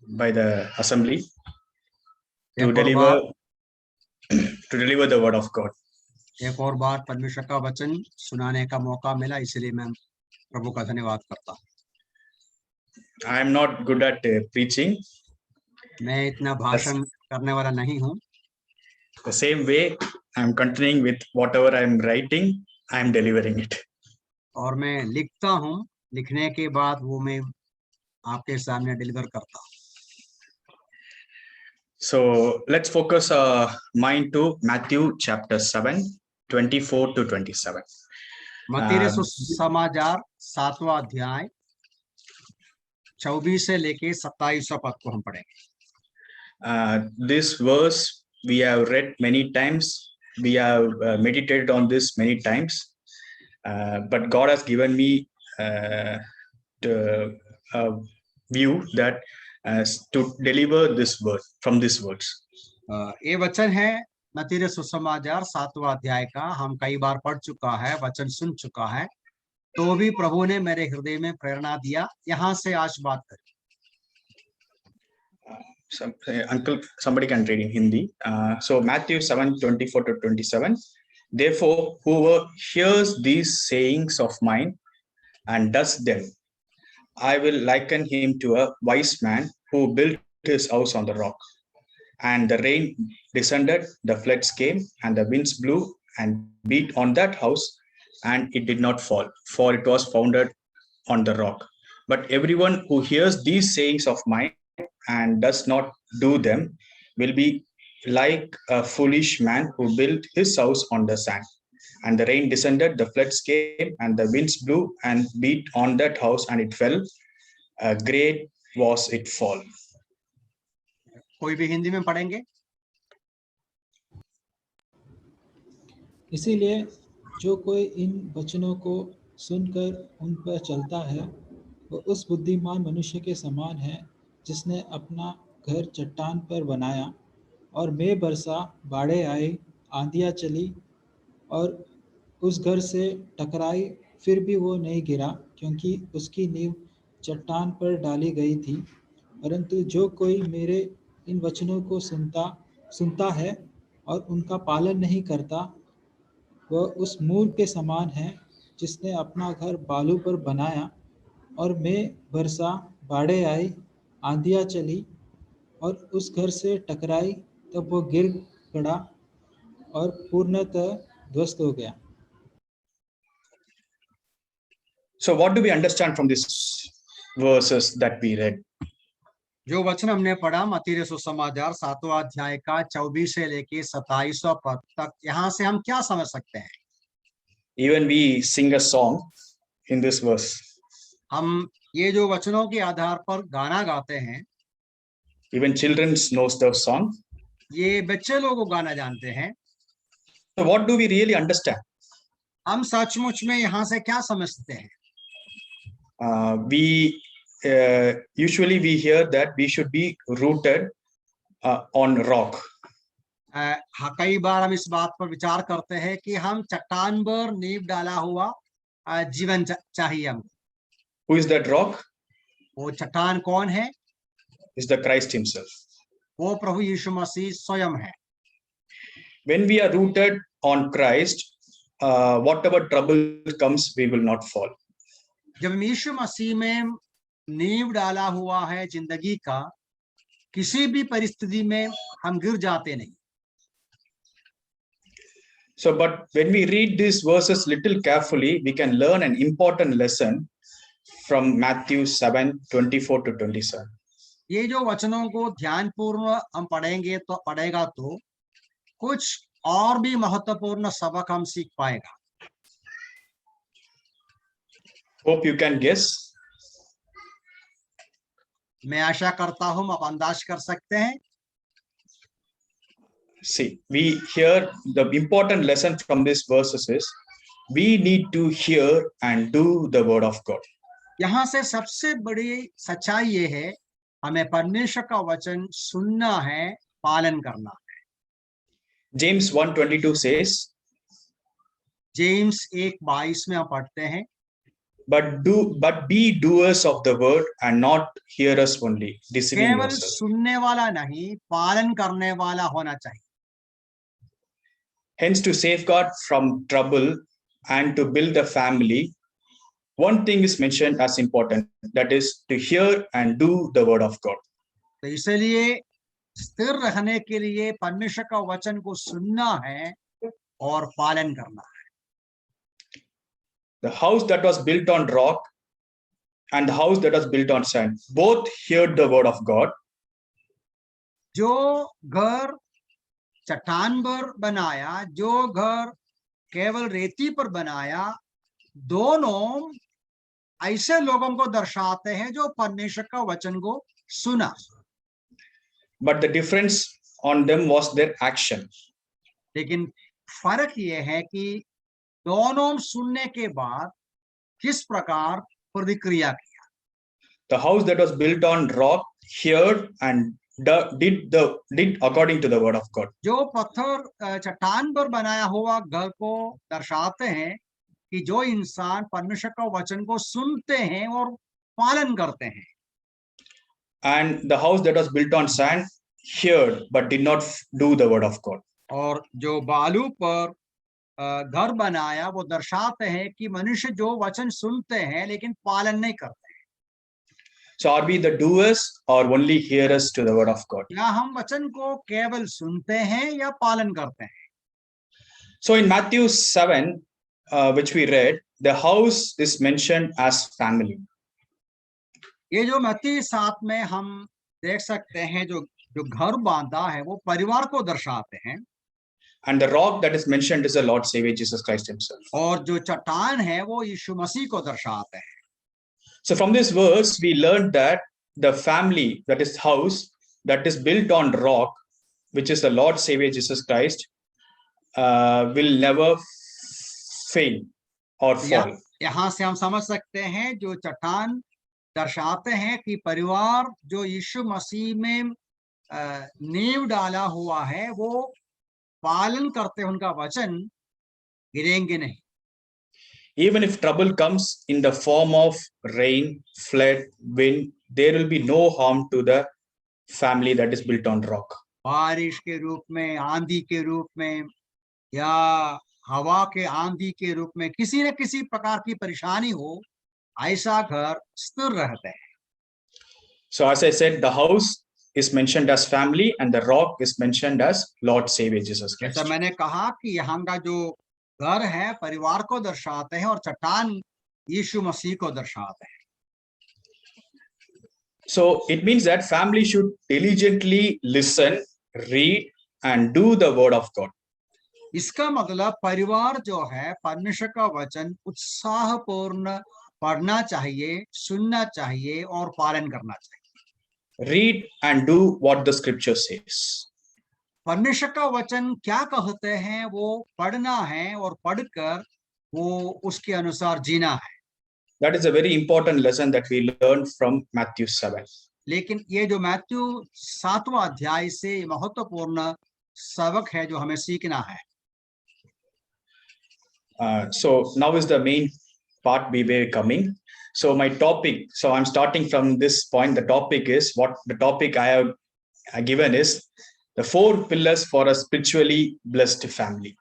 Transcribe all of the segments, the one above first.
by the assembly to एक और बार deliver the word of God. परमेश्वर का वचन सुनाने का मौका मिला, इसलिए मैं प्रभु का धन्यवाद करता हूँ। I am not good at preaching. मैं इतना भाषण करने वाला नहीं हूँ। The same way, I am continuing with whatever I am writing, I am delivering it. और मैं लिखता हूँ, लिखने के बाद वो मैं आपके सामने डिलीवर करता हूँ। So let's focus our mind to Matthew chapter 7, 24 to 27. मत्ती सुसमाचार 7वां अध्याय 24 से लेके 27वां पद को हम पढ़ेंगे। This verse we have read many times. We have meditated on this many times. But God has given me a view that to deliver this word from these words. ये वचन है मत्ती सुसमाचार 7वां अध्याय का, हम कई बार पढ़ चुका है, वचन सुन चुका है, तो भी प्रभु ने मेरे हृदय में प्रेरणा दिया, यहाँ से आज बात करें। Uncle, somebody can read in Hindi. So Matthew 7, 24 to 27. Therefore, whoever hears these sayings of mine and does them, I will liken him to a wise man who built his house on the rock. And the rain descended, the floods came, and the winds blew and beat on that house, and it did not fall, for it was founded on the rock. But everyone who hears these sayings of mine and does not do them will be like a foolish man who built his house on the sand. And the rain descended, the floods came, and the winds blew and beat on that house, and it fell. Great was its fall. कोई भी हिंदी में पढ़ेंगे? इसीलिए जो कोई इन वचनों को सुनकर उन पर चलता है वह उस बुद्धिमान मनुष्य के समान है जिसने अपना घर चट्टान पर बनाया, और मेघ बरसा, बाढ़ें आई, आंधियाँ चली और उस घर से टकराई, फिर भी वो नहीं गिरा, क्योंकि उसकी नींव चट्टान पर डाली गई थी। परंतु जो कोई मेरे इन वचनों को सुनता है और उनका पालन नहीं करता, वह उस मूर्ख के समान है जिसने अपना घर बालू पर बनाया, और मेघ बरसा, बाढ़ें आई, आंधियाँ चली और उस घर से टकराई, तब वो गिर पड़ा और पूर्णतः ध्वस्त हो गया। So what do we understand from these verses that we read? जो वचन हमने पढ़ा मत्ती सुसमाचार 7वां अध्याय का 24 से लेके 27वां पद तक, यहाँ से हम क्या समझ सकते हैं? Even we sing a song in this verse. हम ये जो वचनों के आधार पर गाना गाते हैं, Even children knows the song. ये बच्चे लोग गाना जानते हैं। So what do we really understand? हम सचमुच में यहाँ से क्या समझते हैं? Usually we hear that we should be rooted on rock. कई बार हम इस बात पर विचार करते हैं कि हम चट्टान पर नींव डाला हुआ जीवन चाहिए हमको। Who is that rock? वो चट्टान कौन है? Is the Christ himself. वो प्रभु यीशु मसीह स्वयं है। When we are rooted on Christ, whatever trouble comes, we will not fall. जब यीशु मसीह में नींव डाला हुआ है जिंदगी का, किसी भी परिस्थिति में हम गिर जाते नहीं। So, but when we read these verses little carefully, we can learn an important lesson from Matthew 7, 24 to 27. ये जो वचनों को ध्यानपूर्वक हम पढ़ेगा तो कुछ और भी महत्वपूर्ण सबक हम सीख पाएगा। Hope you can guess. मैं आशा करता हूं आप अंदाज कर सकते हैं। See, we hear the important lesson from these verses is we need to hear and do the word of God. यहाँ से सबसे बड़ी सच्चाई ये है, हमें परमेश्वर का वचन सुनना है, पालन करना है। James 1:22 says, जेम्स 1:22 में हम पढ़ते हैं, but be doers of the word and not hearers only, deceiving केवल yourself. सुनने वाला नहीं, पालन करने वाला होना चाहिए. Hence, to safeguard from trouble and to build a family, one thing is mentioned as important, that is to hear and do the word of God. तो इसलिए स्थिर रहने के लिए परमेश्वर का वचन को सुनना है और पालन करना है. The house that was built on rock and the house that was built on sand, both heard the word of God. जो घर चट्टान पर बनाया, जो घर केवल रेती पर बनाया, दोनों ऐसे लोगों को दर्शाते हैं जो परमेश्वर का वचन को सुना. But the difference on them was their action. लेकिन फर्क ये है कि दोनों सुनने के बाद किस प्रकार प्रतिक्रिया किया. The house that was built on rock heard and did according to the word of God. जो पत्थर चट्टान पर बनाया हुआ घर को दर्शाते हैं कि जो इंसान परमेश्वर का वचन को सुनते हैं और पालन करते हैं. And the house that was built on sand heard but did not do the word of God. और जो बालू पर घर बनाया वो दर्शाते हैं कि मनुष्य जो वचन सुनते हैं लेकिन पालन नहीं करते. So are we the doers or only hearers to the word of God? या हम वचन को केवल सुनते हैं या पालन करते हैं. So in Matthew 7, which we read, the house is mentioned as family. ये जो मत्ती 7 में हम देख सकते हैं, जो घर बांधा है वो परिवार को दर्शाते हैं. And the rock that is mentioned is the Lord Savior Jesus Christ himself. और जो चट्टान है वो यीशु मसीह को दर्शाते हैं. So from this verse, we learned that the family, that is house, that is built on rock, which is the Lord Savior Jesus Christ, will never fail or fall. यहाँ से हम समझ सकते हैं जो चट्टान दर्शाते हैं कि परिवार जो यीशु मसीह में नींव डाला हुआ है वो पालन करते उनका वचन गिरेंगे नहीं. Even if trouble comes in the form of rain, flood, wind, there will be no harm to the family that is built on rock. बारिश के रूप में, आंधी के रूप में या हवा के आंधी के रूप में किसी न किसी प्रकार की परेशानी हो, ऐसा घर स्थिर रहता है. So as I said, the house is mentioned as family and the rock is mentioned as Lord Savior Jesus Christ. जैसा मैंने कहा कि यहाँ का जो घर है परिवार को दर्शाते हैं और चट्टान यीशु मसीह को दर्शाते हैं. So it means that family should diligently listen, read and do the word of God. इसका मतलब परिवार जो है परमेश्वर का वचन उत्साहपूर्ण पढ़ना चाहिए, सुनना चाहिए और पालन करना चाहिए. Read and do what the scripture says. परमेश्वर का वचन क्या कहते हैं वो पढ़ना है और पढ़कर वो उसके अनुसार जीना है. That is a very important lesson that we learned from Matthew 7. लेकिन ये जो मैथ्यू 7वां अध्याय से महत्वपूर्ण सबक है जो हमें सीखना है. So now is the main part we were coming. So my topic, so I'm starting from this point. The topic is, what the topic I have given is the 4 pillars for a spiritually blessed family.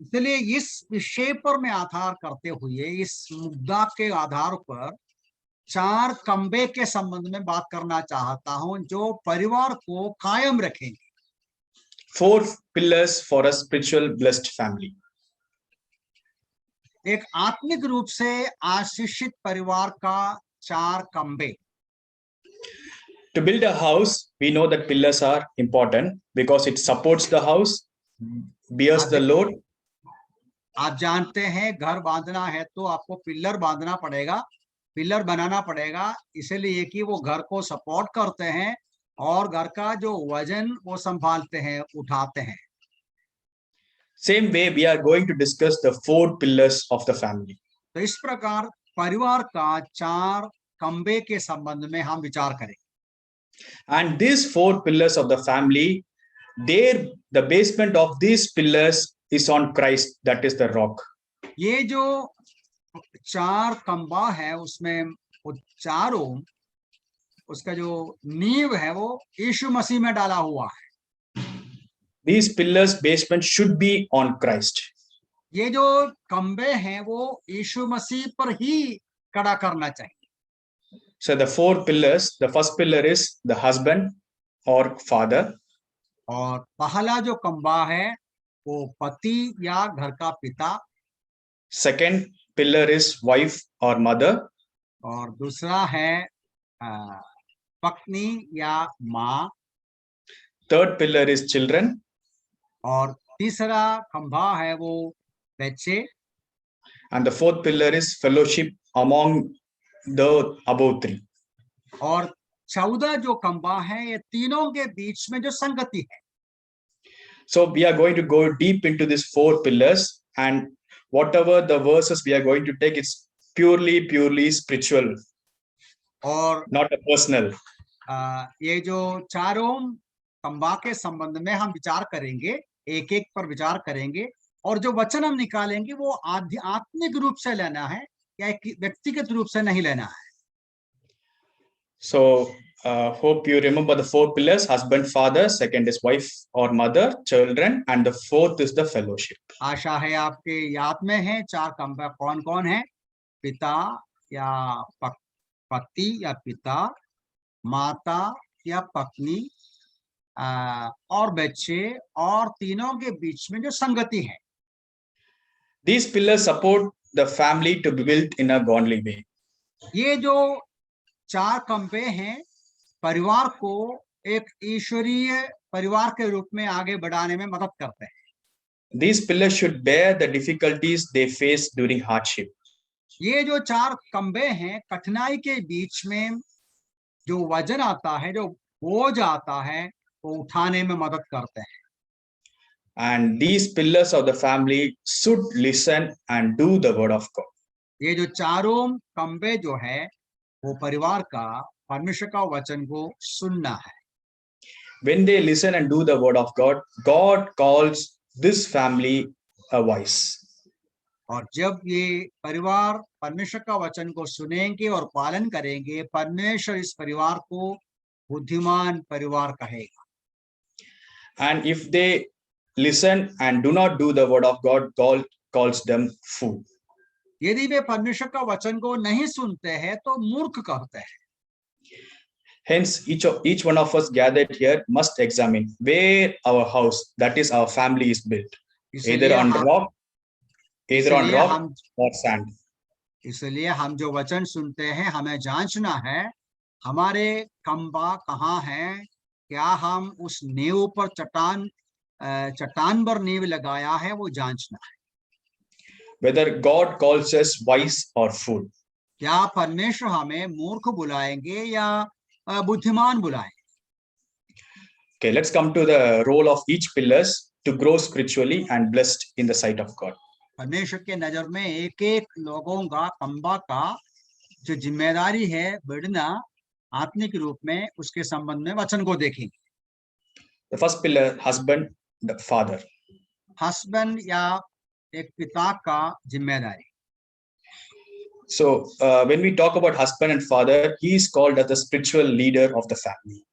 इसलिए इस विषय पर मैं आधार करते हुए इस मुद्दा के आधार पर 4 खंबे के संबंध में बात करना चाहता हूं जो परिवार को कायम रखेंगे. 4 pillars for a spiritual blessed family. एक आत्मिक रूप से आशीषित परिवार का 4 खंबे. To build a house, we know that pillars are important because it supports the house, bears the load. आप जानते हैं घर बांधना है तो आपको पिलर बांधना पड़ेगा, पिलर बनाना पड़ेगा, इसलिए कि वो घर को सपोर्ट करते हैं और घर का जो वजन वो संभालते हैं, उठाते हैं. Same way, we are going to discuss the 4 pillars of the family. तो इस प्रकार परिवार का 4 खंबे के संबंध में हम विचार करेंगे. And these 4 pillars of the family, the basement of these pillars is on Christ, that is the rock. ये जो चार खंबा है उसमें वो चारों, उसका जो नींव है वो यीशु मसीह में डाला हुआ है। These pillars basement should be on Christ. ये जो खंबे हैं वो यीशु मसीह पर ही खड़ा करना चाहिए। So the four pillars, the first pillar is the husband or father. और पहला जो खंबा है वो पति या घर का पिता, Second pillar is wife or mother. और दूसरा है पत्नी या माँ, Third pillar is children. और तीसरा खंबा है वो बच्चे, And the fourth pillar is fellowship among the above three. और 14 जो खंबा है ये तीनों के बीच में जो संगति है। So we are going to go deep into these four pillars, and whatever the verses we are going to take, it's purely spiritual, और not a personal. ये जो चारों खंबा के संबंध में हम विचार करेंगे, एक एक पर विचार करेंगे, और जो वचन हम निकालेंगे वो आध्यात्मिक रूप से लेना है या एक व्यक्तिगत रूप से नहीं लेना है। So hope you remember the four pillars: husband, father, second is wife or mother, children, and the fourth is the fellowship. आशा है आपके याद में है चार खंबा कौन कौन है, पिता या पति या पिता, माता या पत्नी, और बच्चे, और तीनों के बीच में जो संगति है। These pillars support the family to be built in a godly way. ये जो चार खंबे हैं परिवार को एक ईश्वरीय परिवार के रूप में आगे बढ़ाने में मदद करते हैं। These pillars should bear the difficulties they face during hardship. ये जो चार खंबे हैं कठिनाई के बीच में जो वजन आता है, जो बोझ आता है, वो उठाने में मदद करते हैं। And these pillars of the family should listen and do the word of God. ये जो चारों खंबे जो है वो परिवार का परमेश्वर का वचन को सुनना है। When they listen and do the word of God, God calls this family a wise. और जब ये परिवार परमेश्वर का वचन को सुनेंगे और पालन करेंगे, परमेश्वर इस परिवार को बुद्धिमान परिवार कहेगा। And if they listen and do not do the word of God, God calls them fool. यदि वे परमेश्वर का वचन को नहीं सुनते हैं तो मूर्ख कहते हैं। Hence, each one of us gathered here must examine where our house, that is our family, is built, either on rock or sand. इसलिए हम जो वचन सुनते हैं हमें जांचना है हमारे खंबा कहाँ है, क्या हम उस नींव पर चट्टान पर नींव लगाया है, वो जांचना है। Whether God calls us wise or fool. क्या परमेश्वर हमें मूर्ख बुलाएंगे या बुद्धिमान बुलाएंगे? Okay, let's come to the role of each pillars to grow spiritually and blessed in the sight of God. परमेश्वर के नजर में एक एक लोगों का खंबा का जो जिम्मेदारी है बढ़ना आत्मिक रूप में, उसके संबंध में वचन को देखेंगे। The first pillar, husband, the father. Husband या एक पिता का जिम्मेदारी। So when we talk about husband and father, he is called as the spiritual leader of the family.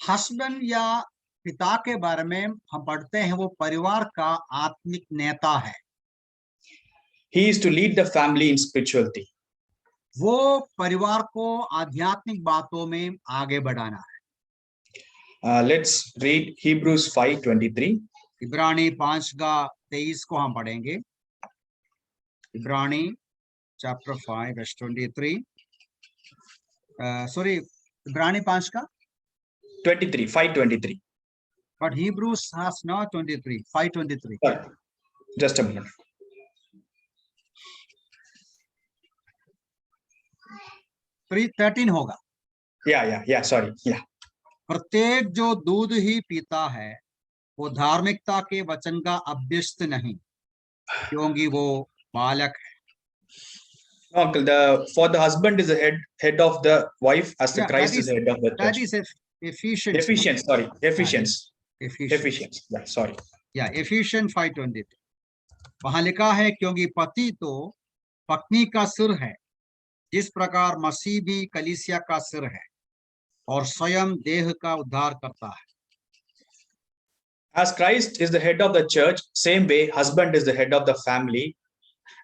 Husband या पिता के बारे में हम पढ़ते हैं वो परिवार का आत्मिक नेता है। He is to lead the family in spirituality. वो परिवार को आध्यात्मिक बातों में आगे बढ़ाना है। Let's read Hebrews 5:23. इब्रानी 5:23 को हम पढ़ेंगे। इब्रानी chapter 5 verse 23. Sorry, इब्रानी 5 का 5:23. But Hebrews has not 23, 5:23. Just a minute. 13 होगा। Yeah, sorry. Yeah. प्रत्येक जो दूध ही पीता है वो धार्मिकता के वचन का अभ्यस्त नहीं, क्योंकि वो बालक है। No, uncle, for the husband is the head of the wife, as the Christ is the head of the church. That is Ephesians. Ephesians. Yeah, sorry. Yeah, Ephesians 5:23. वहां लिखा है क्योंकि पति तो पत्नी का सिर है, जिस प्रकार मसीह भी कलीसिया का सिर है और स्वयं देह का उद्धार करता है। As Christ is the head of the church, same way husband is the head of the family,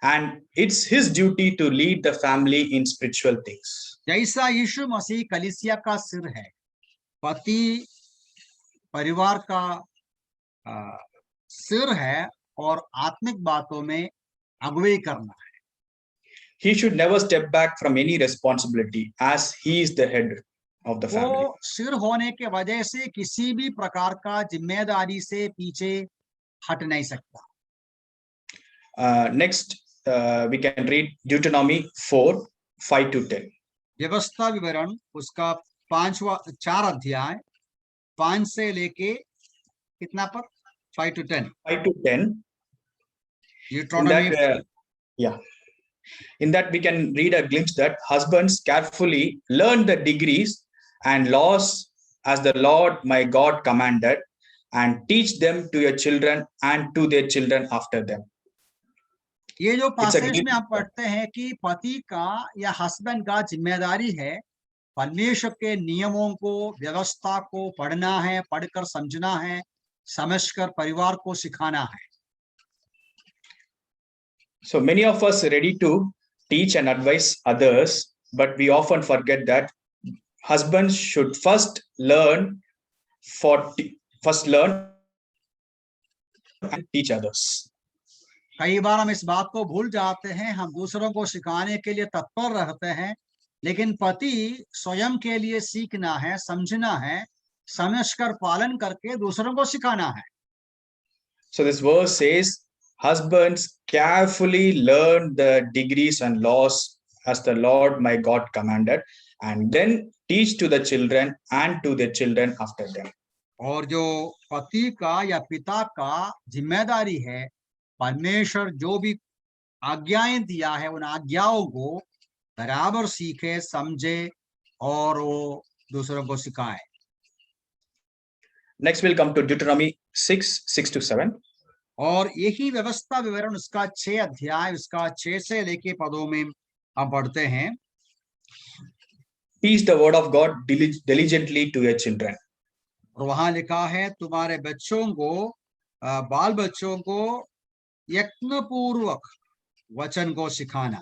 and it's his duty to lead the family in spiritual things. जैसा यीशु मसीह कलीसिया का सिर है, पति परिवार का सिर है और आत्मिक बातों में अगुवाई करना है। He should never step back from any responsibility as he is the head of the family. वो सिर होने के वजह से किसी भी प्रकार का जिम्मेदारी से पीछे हट नहीं सकता। Next, we can read Deuteronomy 4:5-10. व्यवस्था विवरण उसका 4 अध्याय 5 से लेके कितना पर 5 to 10 yeah, in that we can read a glimpse that husbands carefully learn the degrees and laws as the Lord my God commanded, and teach them to your children and to their children after them. ये जो passage में आप पढ़ते हैं कि पति का या हस्बैंड का जिम्मेदारी है परमेश्वर के नियमों को, व्यवस्था को पढ़ना है, पढ़कर समझना है, समझकर परिवार को सिखाना है। So many of us are ready to teach and advise others, but we often forget that husbands should first learn and teach others. कई बार हम इस बात को भूल जाते हैं, हम दूसरों को सिखाने के लिए तत्पर रहते हैं, लेकिन पति स्वयं के लिए सीखना है, समझना है, समझकर पालन करके दूसरों को सिखाना है। So this verse says, husbands carefully learn the degrees and laws as the Lord my God commanded, and then teach to the children and to their children after them. और जो पति का या पिता का जिम्मेदारी है, परमेश्वर जो भी आज्ञाएं दिया है उन आज्ञाओं को बराबर सीखे, समझे और वो दूसरों को सिखाए। Next we'll come to Deuteronomy 6:6-7. और यही व्यवस्था विवरण उसका 6 अध्याय उसका 6 से लेके पदों में हम पढ़ते हैं। Teach the word of God diligently to your children. और वहां लिखा है तुम्हारे बच्चों को, बाल बच्चों को यत्न पूर्वक वचन को सिखाना।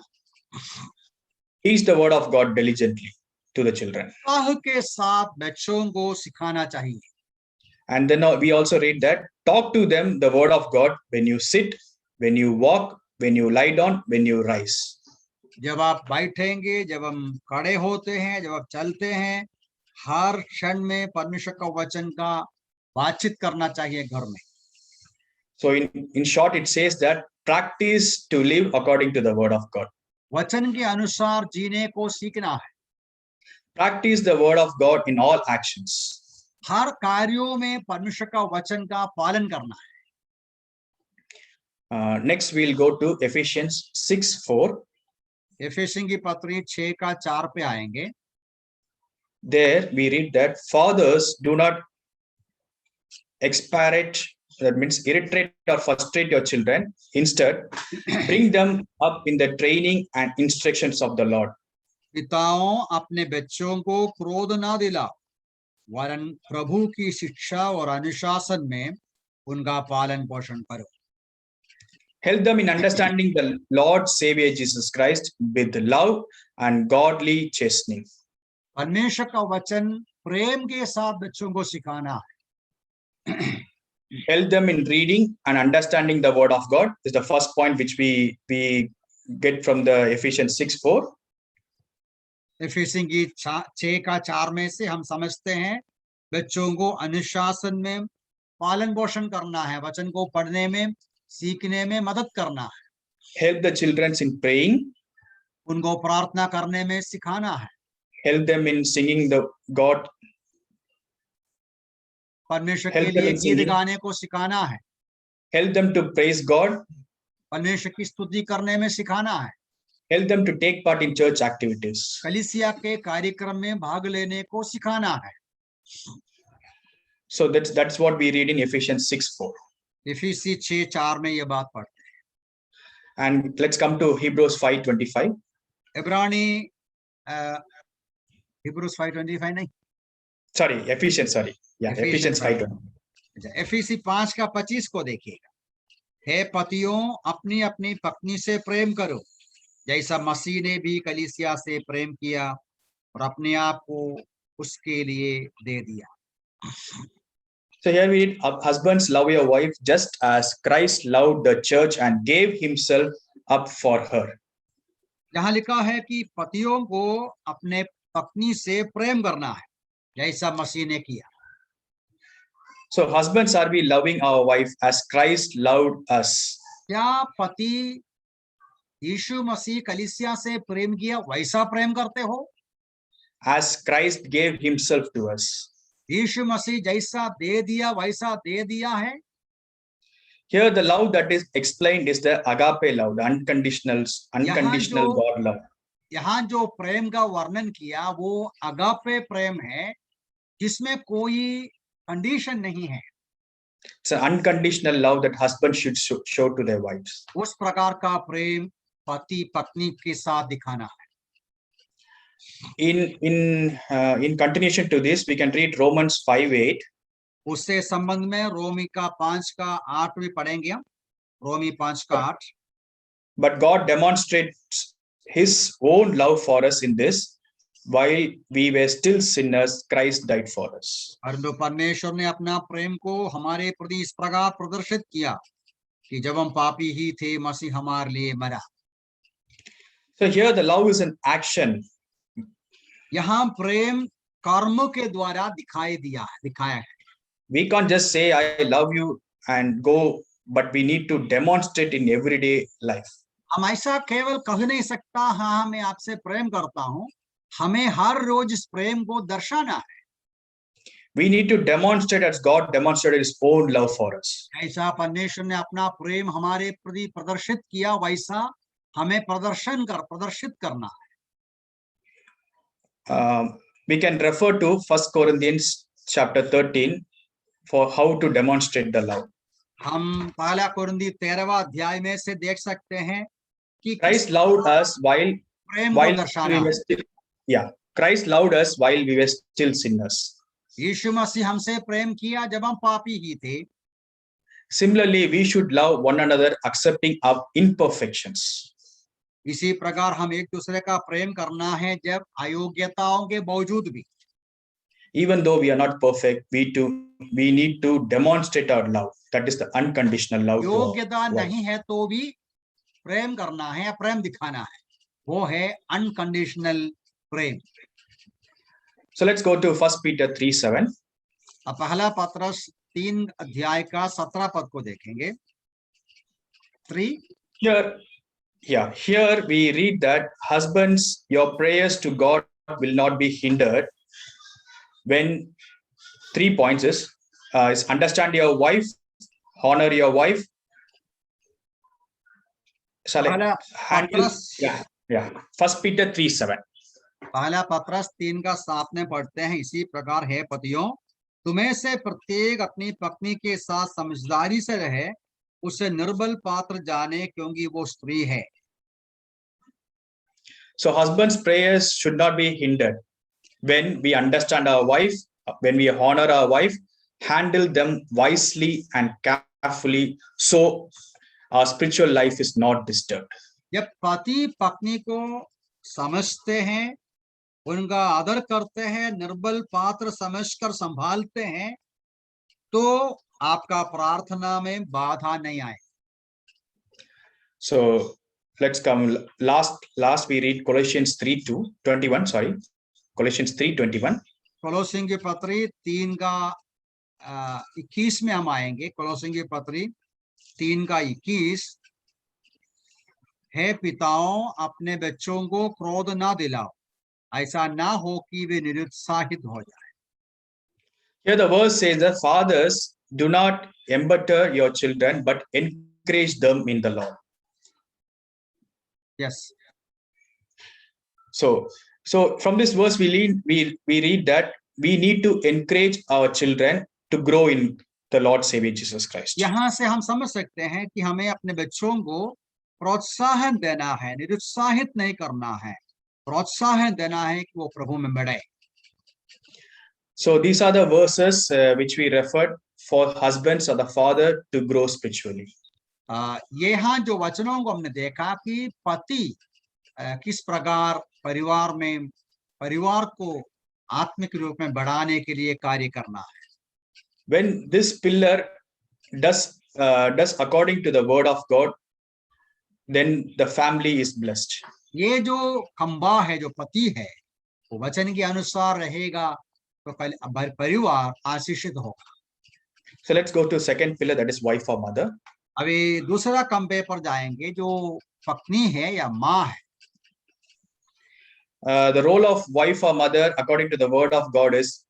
Teach the word of God diligently to the children. उत्साह के साथ बच्चों को सिखाना चाहिए। And then we also read that talk to them the word of God when you sit, when you walk, when you lie down, when you rise. जब आप बैठेंगे, जब हम खड़े होते हैं, जब आप चलते हैं, हर क्षण में परमेश्वर का वचन का बातचीत करना चाहिए घर में। So in short it says that practice to live according to the word of God. वचन के अनुसार जीने को सीखना है। Practice the word of God in all actions. हर कार्यों में परमेश्वर का वचन का पालन करना है। Next we'll go to Ephesians 6:4. एफेसियों की पत्री 6 का 4 पे आएंगे। There we read that fathers do not exasperate, that means irritate or frustrate your children. Instead, bring them up in the training and instructions of the Lord. पिताओं अपने बच्चों को क्रोध ना दिलाओ, वरन प्रभु की शिक्षा और अनुशासन में उनका पालन पोषण करो। Help them in understanding the Lord Savior Jesus Christ with love and godly chastening. परमेश्वर का वचन प्रेम के साथ बच्चों को सिखाना है। Help them in reading and understanding the word of God is the first point which we get from the Ephesians 6:4. एफेसियों की 6 का 4 में से हम समझते हैं बच्चों को अनुशासन में पालन पोषण करना है, वचन को पढ़ने में, सीखने में मदद करना है। Help the children in praying. उनको प्रार्थना करने में सिखाना है। Help them in singing the God. परमेश्वर के लिए गीत गाने को सिखाना है। Help them to praise God. परमेश्वर की स्तुति करने में सिखाना है। Help them to take part in church activities. कलीसिया के कार्यक्रम में भाग लेने को सिखाना है। So that's what we read in Ephesians 6:4. इफिसी 6:4 में ये बात पढ़ते हैं। And let's come to Hebrews 5:25. इब्रानी हिब्रूस 5:25 नहीं, Sorry, Ephesians, sorry. Yeah, Ephesians 5:20. एफीसी 5:25 को देखिएगा। हे पतियों, अपनी अपनी पत्नी से प्रेम करो, जैसा मसीह ने भी कलीसिया से प्रेम किया और अपने आप को उसके लिए दे दिया। So here we read, husbands, love your wife just as Christ loved the church and gave himself up for her. यहाँ लिखा है कि पतियों को अपने पत्नी से प्रेम करना है, जैसा मसीह ने किया। So husbands, are we loving our wife as Christ loved us? क्या पति यीशु मसीह कलीसिया से प्रेम किया वैसा प्रेम करते हो? As Christ gave himself to us. यीशु मसीह जैसा दे दिया वैसा दे दिया है? Here the love that is explained is the agape love, the unconditional God love. यहाँ जो प्रेम का वर्णन किया वो अगापे प्रेम है, जिसमें कोई कंडीशन नहीं है। It's an unconditional love that husbands should show to their wives. उस प्रकार का प्रेम पति पत्नी के साथ दिखाना है। In continuation to this, we can read Romans 5:8. उससे संबंध में रोमी का 5:8 भी पढ़ेंगे हम। रोमी 5:8। But God demonstrates his own love for us in this, while we were still sinners, Christ died for us. परंतु परमेश्वर ने अपना प्रेम को हमारे प्रति इस प्रकार प्रदर्शित किया कि जब हम पापी ही थे, मसीह हमारे लिए मरा। So here the love is an action. यहाँ प्रेम कर्म के द्वारा दिखाया है। We can't just say I love you and go, but we need to demonstrate in everyday life. हम ऐसा केवल कह नहीं सकता, हाँ मैं आपसे प्रेम करता हूँ, हमें हर रोज इस प्रेम को दर्शाना है। We need to demonstrate as God demonstrated his own love for us. ऐसा परमेश्वर ने अपना प्रेम हमारे प्रति प्रदर्शित किया, वैसा हमें प्रदर्शित करना है। We can refer to 1 Corinthians chapter 13 for how to demonstrate the love. हम पहला कुरिन्थी 13वां अध्याय में से देख सकते हैं कि Christ loved us while Christ loved us while we were still sinners. यीशु मसीह हमसे प्रेम किया जब हम पापी ही थे। Similarly, we should love one another, accepting our imperfections. इसी प्रकार हम एक दूसरे का प्रेम करना है जब अयोग्यताओं के बावजूद भी। Even though we are not perfect, we need to demonstrate our love. That is the unconditional love. योग्यता नहीं है तो भी प्रेम करना है, प्रेम दिखाना है, वो है unconditional Prem. So let's go to 1 Peter 3:7. अब पहला पत्रस 3 अध्याय का 17 पद को देखेंगे। 3 Here we read that husbands, your prayers to God will not be hindered. When 3 points is understand your wife, honor your wife. Shall I handle? Yeah. 1 Peter 3:7. पहला पत्रस 3 का 7 में पढ़ते हैं, इसी प्रकार है पतियों, तुम्हें से प्रत्येक अपनी पत्नी के साथ समझदारी से रहे, उसे निर्बल पात्र जाने, क्योंकि वो स्त्री है। So husbands' prayers should not be hindered. When we understand our wife, when we honor our wife, handle them wisely and carefully, so our spiritual life is not disturbed. जब पति पत्नी को समझते हैं, उनका आदर करते हैं, निर्बल पात्र समझकर संभालते हैं, तो आपका प्रार्थना में बाधा नहीं आए। So let's come last we read Colossians 3:21. Sorry, Colossians 3:21. कोलोसियों की पत्री 3 का 21 में हम आएंगे। कोलोसियों की पत्री 3 का 21, हे पिताओं, अपने बच्चों को क्रोध ना दिलाओ, ऐसा ना हो कि वे निरुत्साहित हो जाए। Here the verse says that fathers, do not embitter your children, but encourage them in the Lord. Yes. So from this verse we read that we need to encourage our children to grow in the Lord Savior Jesus Christ. यहाँ से हम समझ सकते हैं कि हमें अपने बच्चों को प्रोत्साहन देना है, निरुत्साहित नहीं करना है, प्रोत्साहन देना है कि वो प्रभु में बढ़े। So these are the verses which we referred for husbands or the father to grow spiritually. यहाँ जो वचनों को हमने देखा कि पति किस प्रकार परिवार को आत्मिक रूप में बढ़ाने के लिए कार्य करना है। When this pillar does according to the word of God, then the family is blessed. ये जो खंबा है, जो पति है, वो वचन के अनुसार रहेगा तो परिवार आशीषित होगा। So let's go to second pillar, that is wife or mother. अभी दूसरा खंबे पर जाएंगे जो पत्नी है या माँ है। The role of wife or mother according to the word of God is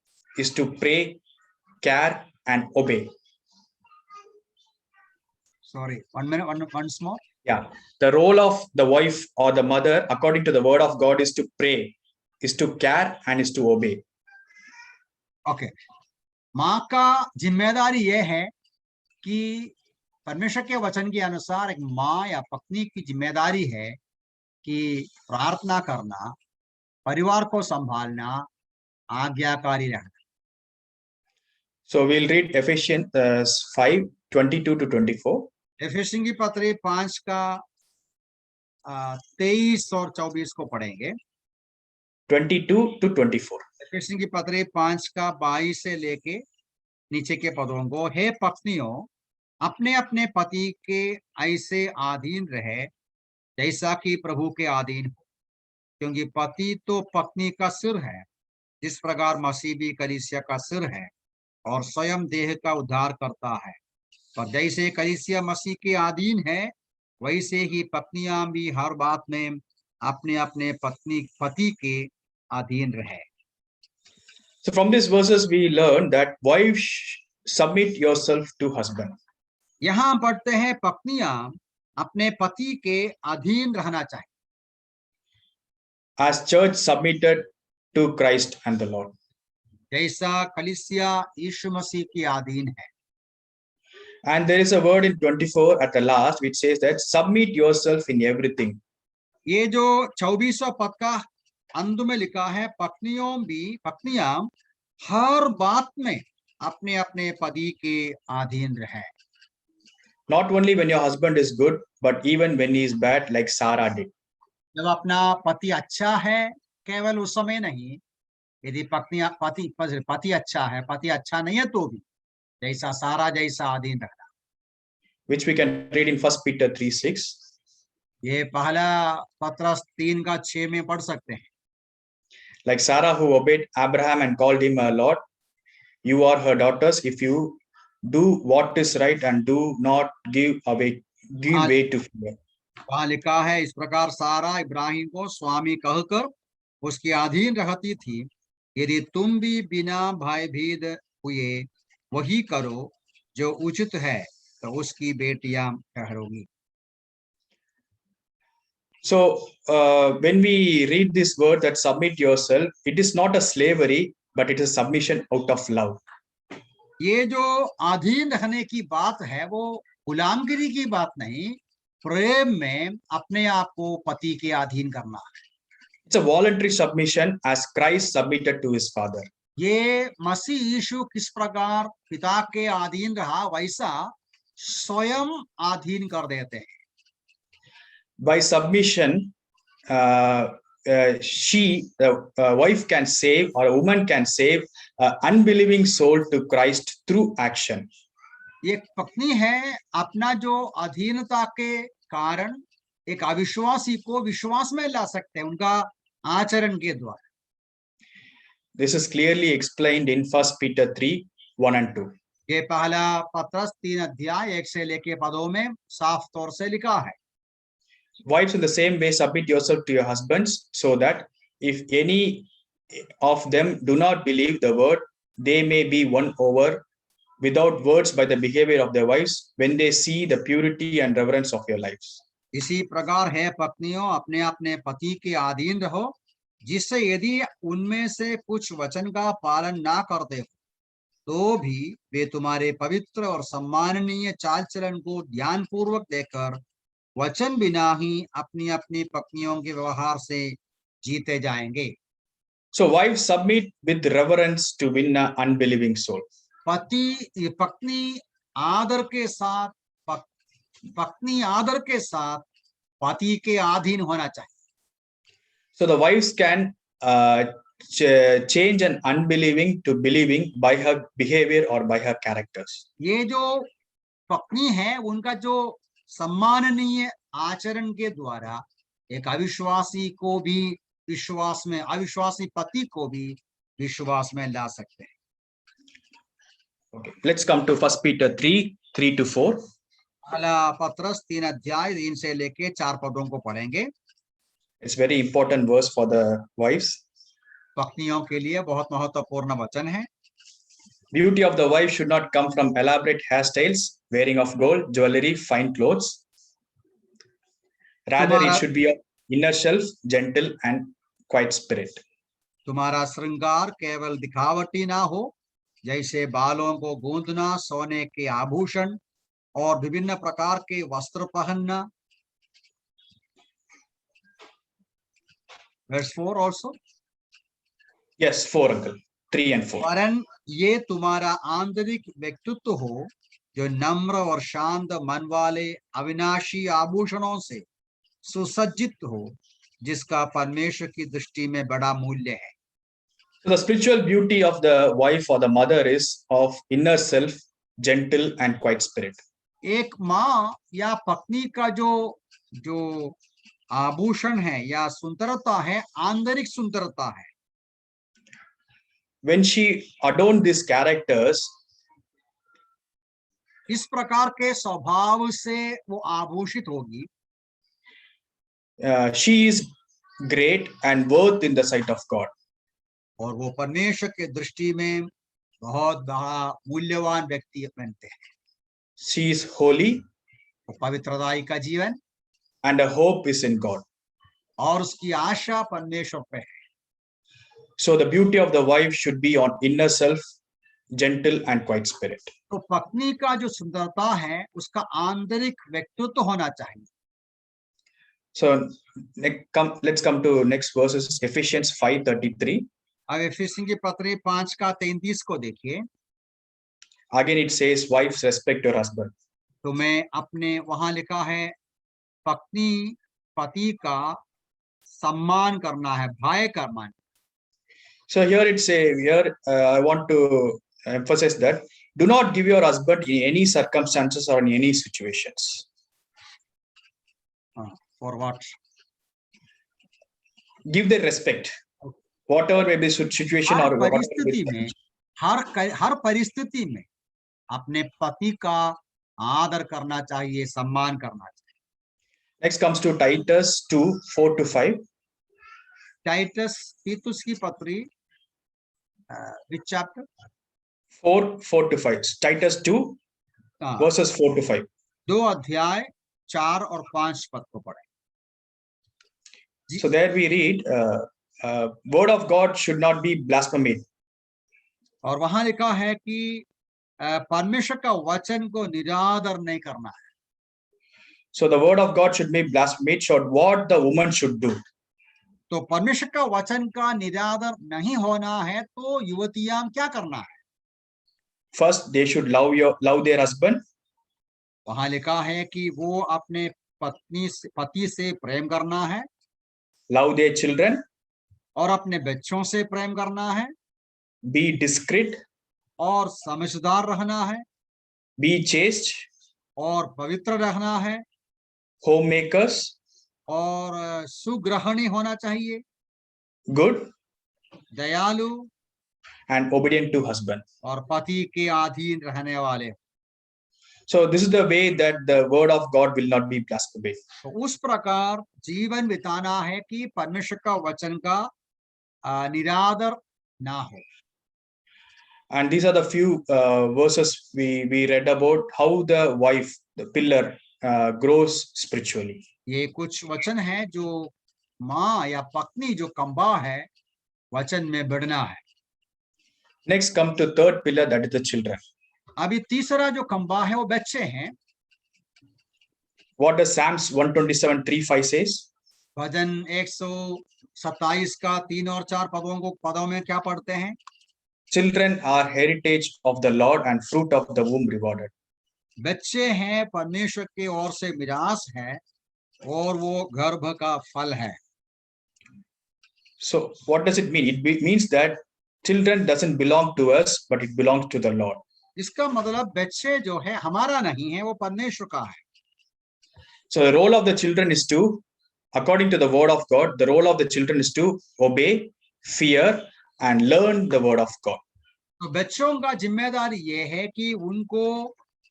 to pray, care and obey. Sorry, 1 minute, once more. Yeah, the role of the wife or the mother according to the word of God is to pray, is to care and is to obey. Okay. माँ का जिम्मेदारी यह है कि परमेश्वर के वचन के अनुसार एक माँ या पत्नी की जिम्मेदारी है कि प्रार्थना करना, परिवार को संभालना, आज्ञाकारी रहना। So we'll read Ephesians 5:22 to 24. एफेसियों की पत्री 5 का 23 और 24 को पढ़ेंगे। 22 to 24. एफेसियों की पत्री 5 का 22 से लेके नीचे के पदों को, हे पत्नियों अपने अपने पति के ऐसे अधीन रहे जैसा कि प्रभु के अधीन हो, क्योंकि पति तो पत्नी का सिर है, जिस प्रकार मसीह भी कलीसिया का सिर है और स्वयं देह का उद्धार करता है। पर जैसे कलीसिया मसीह के अधीन है, वैसे ही पत्नियां भी हर बात में अपने अपने पति के अधीन रहे। So from these verses we learn that wives submit yourself to husband. यहाँ पढ़ते हैं पत्नियां अपने पति के अधीन रहना चाहिए। As church submitted to Christ and the Lord. जैसा कलीसिया यीशु मसीह के अधीन है। And there is a word in 24 at the last which says that submit yourself in everything. ये जो 24वां पद का अंत में लिखा है, पत्नियां हर बात में अपने अपने पति के अधीन रहे। Not only when your husband is good, but even when he is bad, like Sarah did. जब अपना पति अच्छा है, केवल उस समय नहीं, यदि पति अच्छा है, पति अच्छा नहीं है तो भी जैसा सारा जैसा अधीन रहना। Which we can read in 1 Peter 3:6. ये पहला पत्रस 3 का 6 में पढ़ सकते हैं। Like Sarah who obeyed Abraham and called him a Lord, you are her daughters if you do what is right and do not give way to fear. वहां लिखा है, इस प्रकार सारा इब्राहिम को स्वामी कहकर उसके अधीन रहती थी। यदि तुम भी बिना भयभीत हुए वही करो जो उचित है, तो उसकी बेटियां ठहरोगी। So when we read this word that submit yourself, it is not a slavery, but it is submission out of love. ये जो अधीन रहने की बात है, वो गुलामगिरी की बात नहीं, प्रेम में अपने आप को पति के अधीन करना है। It's a voluntary submission as Christ submitted to his Father. ये मसीह यीशु किस प्रकार पिता के अधीन रहा, वैसा स्वयं अधीन कर देते हैं। By submission, the wife can save, or a woman can save an unbelieving soul to Christ through action. एक पत्नी है, अपना जो अधीनता के कारण एक अविश्वासी को विश्वास में ला सकते हैं उनका आचरण के द्वारा। This is clearly explained in 1 Peter 3:1 and 2. ये पहला पत्रस 3 अध्याय 1 से लेके पदों में साफ तौर से लिखा है। Wives, in the same way, submit yourself to your husbands, so that if any of them do not believe the word, they may be won over without words by the behavior of their wives when they see the purity and reverence of your lives. इसी प्रकार है पत्नियों, अपने अपने पति के अधीन रहो, जिससे यदि उनमें से कुछ वचन का पालन ना करते हो तो भी वे तुम्हारे पवित्र और सम्माननीय चाल चलन को ध्यान पूर्वक देखकर वचन बिना ही अपनी अपनी पत्नियों के व्यवहार से जीते जाएंगे। So wives submit with reverence to win an unbelieving soul. पत्नी आदर के साथ पति के अधीन होना चाहिए। So the wives can change an unbelieving to believing by her behavior or by her characters. ये जो पत्नी है उनका जो सम्माननीय आचरण के द्वारा एक अविश्वासी को भी विश्वास में, अविश्वासी पति को भी विश्वास में ला सकते हैं। Okay, let's come to 1 Peter 3:3-4. पहला पत्रस 3 अध्याय 3 से लेके 4 पदों को पढ़ेंगे। It's very important verse for the wives. पत्नियों के लिए बहुत महत्वपूर्ण वचन है। Beauty of the wife should not come from elaborate hairstyles, wearing of gold, jewelry, fine clothes. Rather, it should be of inner self, gentle and quiet spirit. तुम्हारा श्रृंगार केवल दिखावटी ना हो, जैसे बालों को गूंदना, सोने के आभूषण और विभिन्न प्रकार के वस्त्र पहनना। Verse 4 also. Yes, 4 uncle. 3 and 4. वरन ये तुम्हारा आंतरिक व्यक्तित्व हो, जो नम्र और शांत मन वाले अविनाशी आभूषणों से सुसज्जित हो, जिसका परमेश्वर की दृष्टि में बड़ा मूल्य है। So the spiritual beauty of the wife or the mother is of inner self, gentle and quiet spirit. एक माँ या पत्नी का जो आभूषण है या सुंदरता है, आंतरिक सुंदरता है। When she adorned these characters, इस प्रकार के स्वभाव से वो आभूषित होगी, she is great and worth in the sight of God. और वो परमेश्वर के दृष्टि में बहुत बड़ा मूल्यवान व्यक्ति बनते हैं। She is holy पवित्रताई का जीवन and her hope is in God. और उसकी आशा परमेश्वर पे है। So the beauty of the wife should be on inner self, gentle and quiet spirit. तो पत्नी का जो सुंदरता है उसका आंतरिक व्यक्तित्व होना चाहिए। So let's come to next verses, Ephesians 5:33. अब इफिसियों की पत्री 5 का 33 को देखिए। Again it says, wives respect your husband. तो मैं अपने वहां लिखा है पत्नी पति का सम्मान करना है, भय करना है। So here it says, I want to emphasize that do not give your husband in any circumstances or in any situations. For what? Give the respect, whatever may be situation or परिस्थिति में, हर परिस्थिति में अपने पति का आदर करना चाहिए, सम्मान करना चाहिए। Next comes to Titus 2:4-5. तीतुस की पत्री which chapter? 4:4-5. Titus 2 verses 4-5. 2 अध्याय 4 और 5 पद को पढ़ें। So there we read, word of God should not be blasphemed. और वहां लिखा है कि परमेश्वर का वचन को निरादर नहीं करना है। So the word of God should be blasphemed, should what the woman should do. तो परमेश्वर का वचन का निरादर नहीं होना है तो युवतियां क्या करना है? First they should love their husband. वहां लिखा है कि वो अपने पति से प्रेम करना है, love their children, और अपने बच्चों से प्रेम करना है, be discreet, और समझदार रहना है, be chaste, और पवित्र रहना है, homemakers, और सुग्रहणी होना चाहिए, good, दयालु and obedient to husband. और पति के अधीन रहने वाले। So this is the way that the word of God will not be blasphemed. तो उस प्रकार जीवन बिताना है कि परमेश्वर का वचन का निरादर ना हो। And these are the few verses we read about how the wife, the pillar, grows spiritually. ये कुछ वचन है जो माँ या पत्नी जो खंबा है वचन में बढ़ना है। Next come to third pillar, that is the children. अभी तीसरा जो खंबा है वो बच्चे हैं। what does Psalms 127:3-5 says? भजन 127 का 3 और 4 पदों में क्या पढ़ते हैं? Children are heritage of the Lord and fruit of the womb rewarded. बच्चे हैं परमेश्वर की ओर से मिरास है और वो गर्भ का फल है। So what does it mean? It means that children doesn't belong to us, but it belongs to the Lord. इसका मतलब बच्चे जो है हमारा नहीं है, वो परमेश्वर का है। So the role of the children is to, according to the word of God, the role of the children is to obey, fear, and learn the word of God. तो बच्चों का जिम्मेदारी ये है कि उनको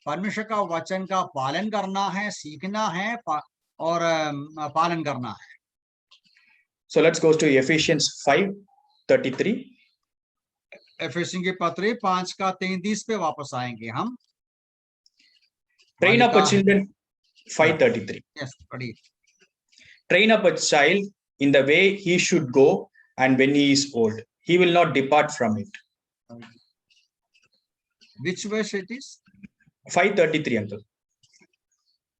परमेश्वर का वचन का पालन करना है, सीखना है और पालन करना है। So let's go to Ephesians 5:33. एफेसियों के पत्र 5 का 33 पे वापस आएंगे हम। Train up a children, 5:33. Yes, पढ़िए। Train up a child in the way he should go, and when he is old, he will not depart from it. Which verse it is? 5:33, uncle.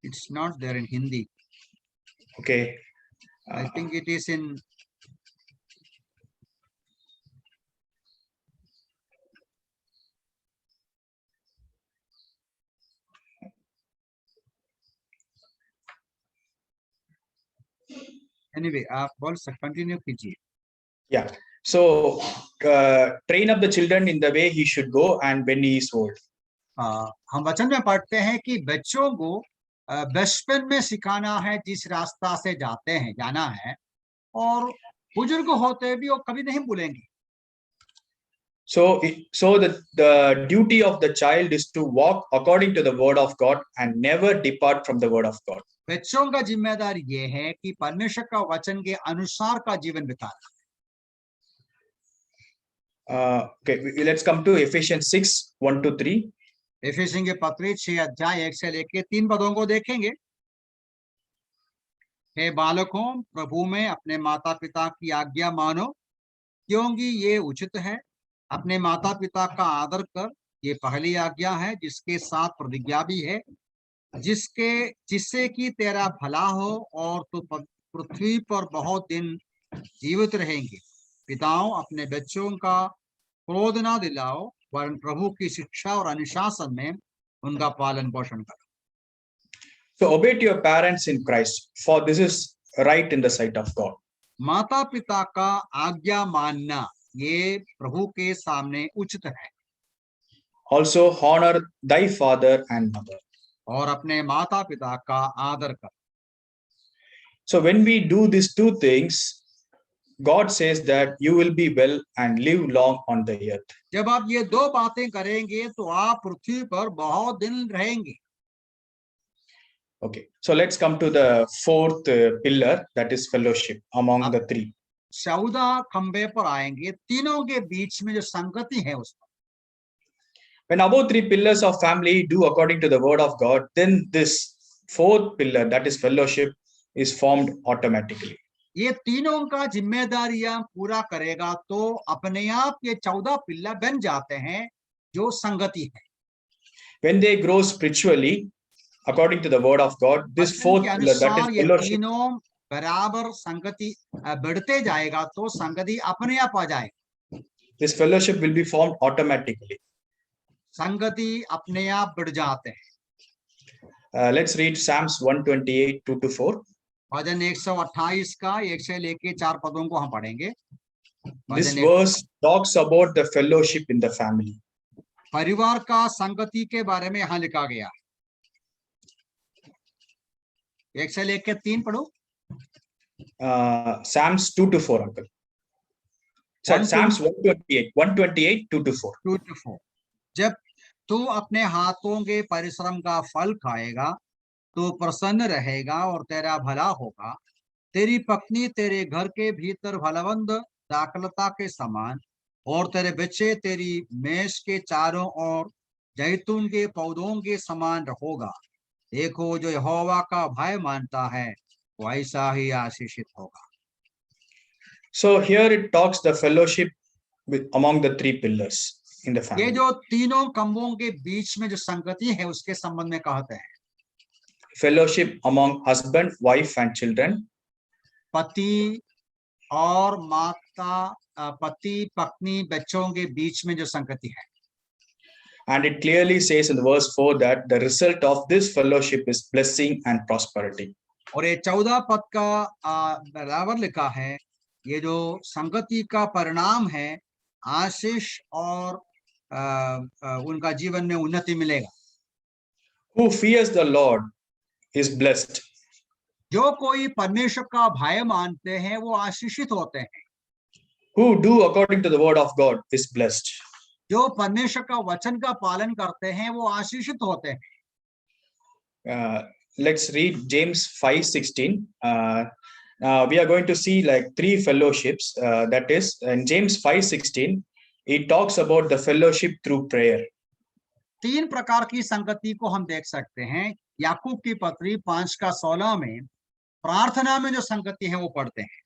It's not there in Hindi. Okay. I think it is in anyway, आप बोल सकते, continue कीजिए। Yeah. So train up the children in the way he should go, and when he is old. हम वचन में पढ़ते हैं कि बच्चों को बचपन में सिखाना है जिस रास्ता से जाना है, और बुजुर्ग होते भी वो कभी नहीं भूलेंगे। So the duty of the child is to walk according to the word of God and never depart from the word of God. बच्चों का जिम्मेदारी ये है कि परमेश्वर का वचन के अनुसार का जीवन बिताना। Okay, let's come to Ephesians 6:1-3. एफेसियों के पत्र 6 अध्याय 1 से लेके 3 पदों को देखेंगे। हे बालकों, प्रभु में अपने माता पिता की आज्ञा मानो, क्योंकि ये उचित है। अपने माता पिता का आदर कर, ये पहली आज्ञा है, जिसके साथ प्रतिज्ञा भी है, जिससे कि तेरा भला हो और तू पृथ्वी पर बहुत दिन जीवित रहेंगे। पिताओं, अपने बच्चों का क्रोध ना दिलाओ, वरन प्रभु की शिक्षा और अनुशासन में उनका पालन पोषण करो। So obey to your parents in Christ, for this is right in the sight of God. माता पिता का आज्ञा मानना ये प्रभु के सामने उचित है। Also honor thy father and mother. और अपने माता पिता का आदर कर। So when we do these two things, God says that you will be well and live long on the earth. जब आप ये दो बातें करेंगे तो आप पृथ्वी पर बहुत दिन रहेंगे। Okay, so let's come to the fourth pillar, that is fellowship among the three. 14 खंबे पर आएंगे, तीनों के बीच में जो संगति है उसमें। When above three pillars of family do according to the word of God, then this fourth pillar, that is fellowship, is formed automatically. ये तीनों का जिम्मेदारियां पूरा करेगा तो अपने आप ये 14 पिल्ला बन जाते हैं जो संगति है। When they grow spiritually according to the word of God, this fourth pillar, that is fellowship, तीनों बराबर संगति बढ़ते जाएगा तो संगति अपने आप आ जाएगा। this fellowship will be formed automatically. संगति अपने आप बढ़ जाते हैं। Let's read Psalms 128:2-4. भजन 128 का 1 से लेके 4 पदों को हम पढ़ेंगे। This verse talks about the fellowship in the family. परिवार का संगति के बारे में यहाँ लिखा गया है। 1 से लेके 3 पढ़ो। Psalms 2-4, uncle. Psalms 128:2-4. 2-4। जब तू अपने हाथों के परिश्रम का फल खाएगा तो प्रसन्न रहेगा और तेरा भला होगा। तेरी पत्नी तेरे घर के भीतर भलवंत दाखलता के समान, और तेरे बच्चे तेरी मेष के चारों ओर जैतून के पौधों के समान होगा। देखो, जो यहोवा का भय मानता है वो ऐसा ही आशीषित होगा। So here it talks the fellowship among the three pillars in the family. ये जो तीनों खंभों के बीच में जो संगति है उसके संबंध में कहते हैं। fellowship among husband, wife, and children. पति और पति पत्नी बच्चों के बीच में जो संगति है, And it clearly says in verse 4 that the result of this fellowship is blessing and prosperity. और ये 14 पद का बराबर लिखा है, ये जो संगति का परिणाम है आशीष और उनका जीवन में उन्नति मिलेगा. Who fears the Lord is blessed. जो कोई परमेश्वर का भय मानते हैं वो आशीषित होते हैं. Who do according to the word of God is blessed. जो परमेश्वर का वचन का पालन करते हैं वो आशीषित होते हैं. Let's read James 5:16. We are going to see like three fellowships. That is, in James 5:16, it talks about the fellowship through prayer. 3 प्रकार की संगति को हम देख सकते हैं. याकूब की पत्री 5:16 में प्रार्थना में जो संगति है वो पढ़ते हैं.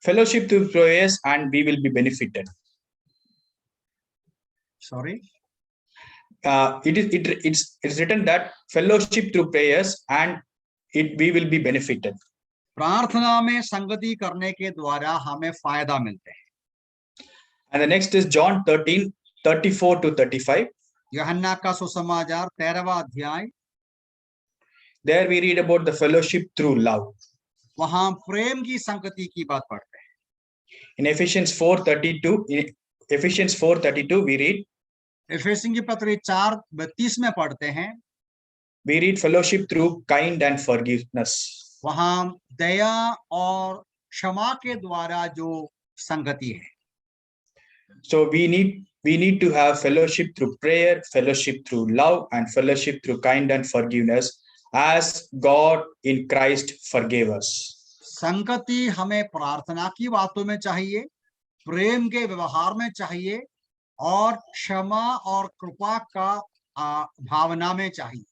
Fellowship through prayers and we will be benefited. Sorry. It's written that fellowship through prayers and we will be benefited. प्रार्थना में संगति करने के द्वारा हमें फायदा मिलते हैं. And the next is John 13:34 to 35. यूहन्ना का सुसमाचार 13वां अध्याय. There we read about the fellowship through love. वहां प्रेम की संगति की बात पढ़ते हैं. In Ephesians 4:32 we read. इफिसियों की पत्री 4:32 में पढ़ते हैं. We read fellowship through kind and forgiveness. वहां दया और क्षमा के द्वारा जो संगति है. So we need to have fellowship through prayer, fellowship through love, and fellowship through kind and forgiveness, as God in Christ forgave us. संगति हमें प्रार्थना की बातों में चाहिए, प्रेम के व्यवहार में चाहिए और क्षमा और कृपा का भावना में चाहिए,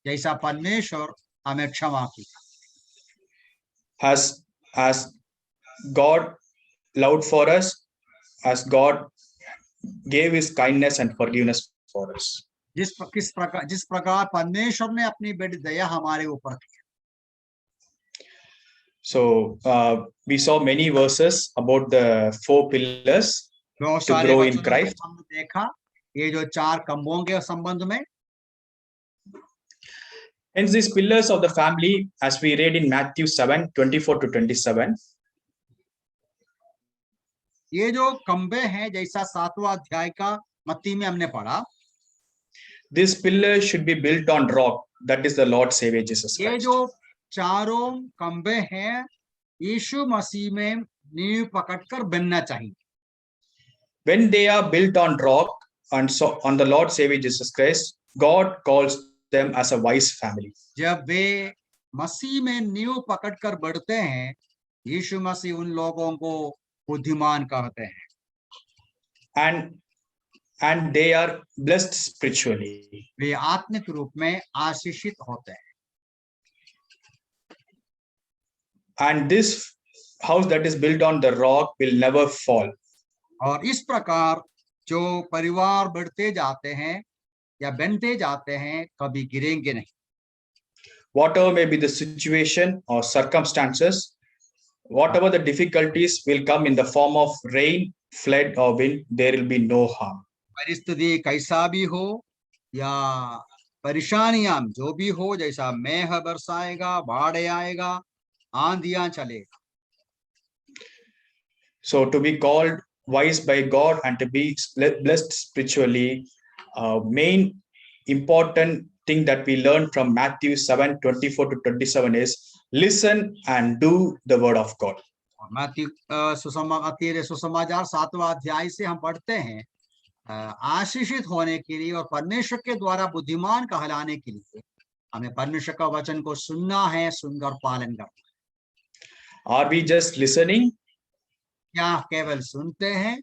जैसा परमेश्वर हमें क्षमा की. As God loved for us, as God gave his kindness and forgiveness for us. जिस प्रकार परमेश्वर ने अपनी बड़ी दया हमारे ऊपर की. So we saw many verses about the 4 pillars to grow in Christ. हमने देखा ये जो 4 खंभों के संबंध में. Hence these pillars of the family, as we read in Matthew 7:24 to 27. ये जो खंभे हैं जैसा 7वां अध्याय का मत्ती में हमने पढ़ा. This pillar should be built on rock, that is the Lord Savior Jesus Christ. ये जो चारों खंभे हैं यीशु मसीह में नींव पकड़कर बनना चाहिए. When they are built on rock and so on the Lord Savior Jesus Christ, God calls them as a wise family. जब वे मसीह में नींव पकड़कर बढ़ते हैं यीशु मसीह उन लोगों को बुद्धिमान कहते हैं. And they are blessed spiritually. वे आत्मिक रूप में आशीषित होते हैं. And this house that is built on the rock will never fall. और इस प्रकार जो परिवार बढ़ते जाते हैं या बनते जाते हैं कभी गिरेंगे नहीं. Whatever may be the situation or circumstances, whatever the difficulties will come in the form of rain, flood or wind, there will be no harm. परिस्थिति कैसा भी हो या परेशानियां जो भी हो, जैसा मेघ बरसाएगा, बाढ़ आएगा, आंधियां चलेगा. So to be called wise by God and to be blessed spiritually, main important thing that we learn from Matthew 7:24 to 27 is listen and do the word of God. मत्ती सुसमाचार 7वां अध्याय से हम पढ़ते हैं आशीषित होने के लिए और परमेश्वर के द्वारा बुद्धिमान कहलाने के लिए हमें परमेश्वर का वचन को सुनना है, सुनकर पालन करना है. Are we just listening? क्या केवल सुनते हैं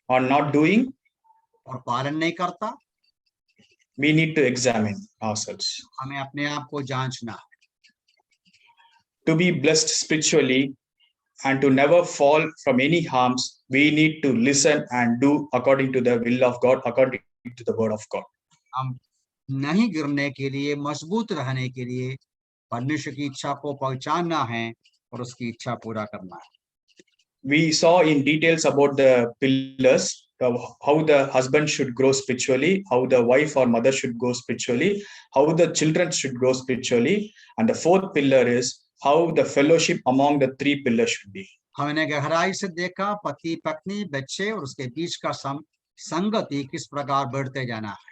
or not doing? और पालन नहीं करता? We need to examine ourselves. हमें अपने आप को जांचना है. To be blessed spiritually and to never fall from any harms, we need to listen and do according to the will of God, according to the word of God. हम नहीं गिरने के लिए, मजबूत रहने के लिए परमेश्वर की इच्छा को पहचानना है और उसकी इच्छा पूरा करना है। We saw in details about the pillars, how the husband should grow spiritually, how the wife or mother should grow spiritually, how the children should grow spiritually, and the fourth pillar is how the fellowship among the three pillars should be. हमने गहराई से देखा पति पत्नी बच्चे और उसके बीच का संगति किस प्रकार बढ़ते जाना है।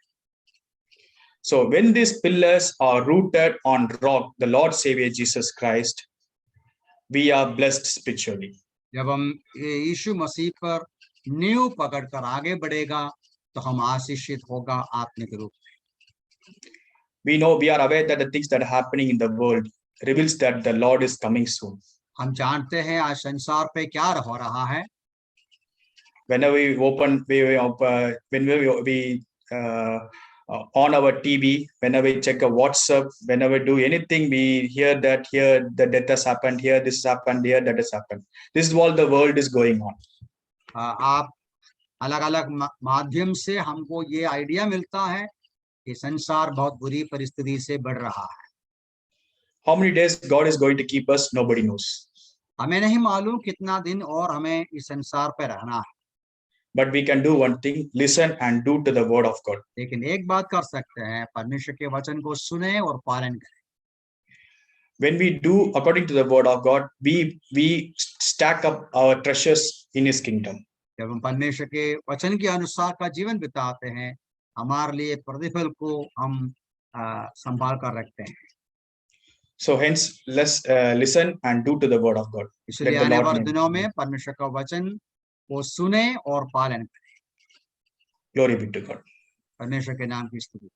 So when these pillars are rooted on rock, the Lord Savior Jesus Christ, we are blessed spiritually. जब हम यीशु मसीह पर नींव पकड़कर आगे बढ़ेगा तो हम आशीषित होगा आत्मिक रूप में। We are aware that the things that are happening in the world reveals that the Lord is coming soon. हम जानते हैं आज संसार पे क्या हो रहा है। Whenever we open, on our TV, whenever we check a WhatsApp, whenever we do anything, we hear that here the death has happened, here this has happened, here that has happened. This is what the world is going on. आप अलग अलग माध्यम से हमको ये idea मिलता है कि संसार बहुत बुरी परिस्थिति से बढ़ रहा है। How many days God is going to keep us, nobody knows. हमें नहीं मालूम कितना दिन और हमें इस संसार पे रहना है। But we can do one thing, listen and do to the word of God. लेकिन एक बात कर सकते हैं, परमेश्वर के वचन को सुने और पालन करें। When we do according to the word of God, we stack up our treasures in His kingdom. जब हम परमेश्वर के वचन के अनुसार का जीवन बिताते हैं, हमारे लिए प्रतिफल को हम संभाल कर रखते हैं। So hence, let's listen and do to the word of God. इसलिए आने वाले दिनों में परमेश्वर का वचन को सुने और पालन करें। Glory be to God. परमेश्वर के नाम की स्तुति।